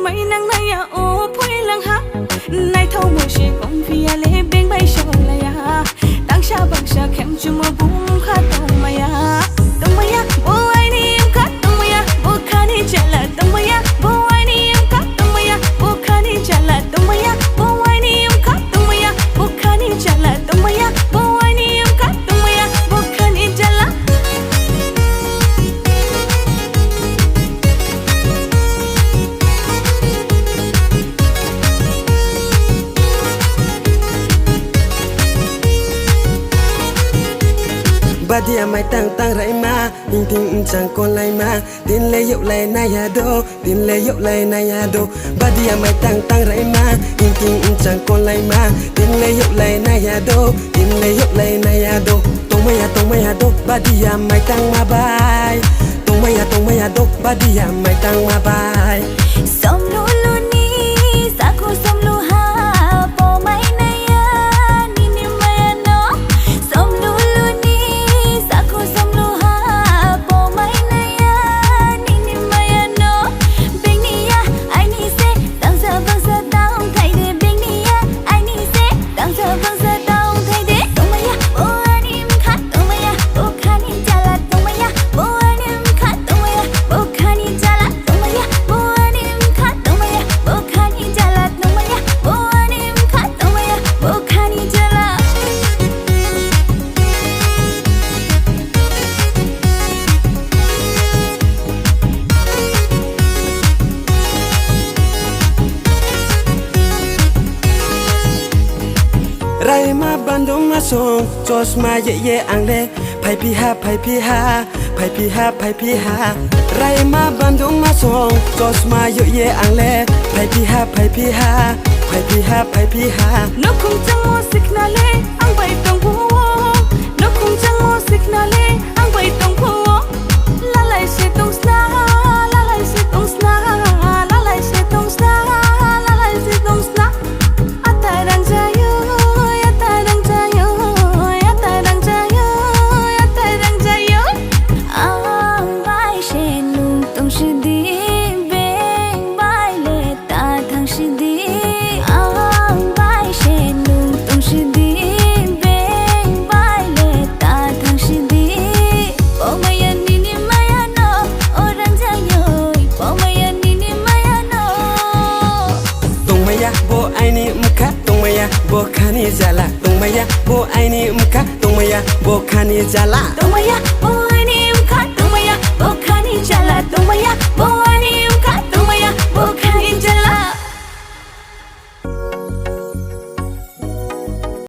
mấy nắng nay à ô phơi lăng ha nay thâu mùa she công phi à lê bên bay sầu lại à tăng sa bằng sa khem chum bung khát tông maya bố ai ni em khát tông maya bố khani chala tông maya bố ai ni em khát tông maya bố khani chala tông maya bố ai ni em khát tông maya bố khani chala tông maya bố ai ni em khát tông maya bố khani chala Badia mai tang tang rai ma ting ting chang con lai ma tin le yau lai na ya do tin le yau lai na ya do Badia mai tang tang rai ma ting ting chang con lai ma tin le yau lai na ya do tin le yau lai na ya do tong ma ya do Badia mai tang ma bai tong ma ya do Badia mai tang ma bai som lu lu ni sa ko som lu ha po mai na ya ni ni mai no som lu lu ni sa ko som lu ha po mai na ya ni ni mai no bing ni ya ai ni se tang sa tang thai de bing ni ya ai ni se tang sa tang thai de tong mai ya o ani im khat tong mai ya o khani chala tong mai ya o ani im khat tong mai ya o khani chala tong mai ya o ani im khat tong mai ya o khani chala tong mai ya o ani im khat tong mai ya o khani chala Rai ma bandung ma song chos ma ye ang le phai pi ha phai pi ha phai pi ha phai pi ha Rai ma bandung ma song chos ma ye ang le phai pi ha phai pi ha phai pi ha phai pi ha nó không chẳng mua xích na lê ăn bày tông phố nó không chẳng mua xích na lê ăn bày tông phố la lại sẽ tông sna la lại sẽ tông sna la lại sẽ tông sna la lại sẽ tông sna ata đang jayo ata đang jayo ata đang jayo ata đang jayo ang bai she lung tông sư đi bên bai lệ ta thang sư đi ang bai she lung tông sư đi bên bai lệ ta thang sư đi po maya ni ni maya no orang jayo po maya ni ni maya no tong maya bo ai ni mkha tong maya bo khani jala tong maya bo ai ni mkha tong maya bo khani jala tông maya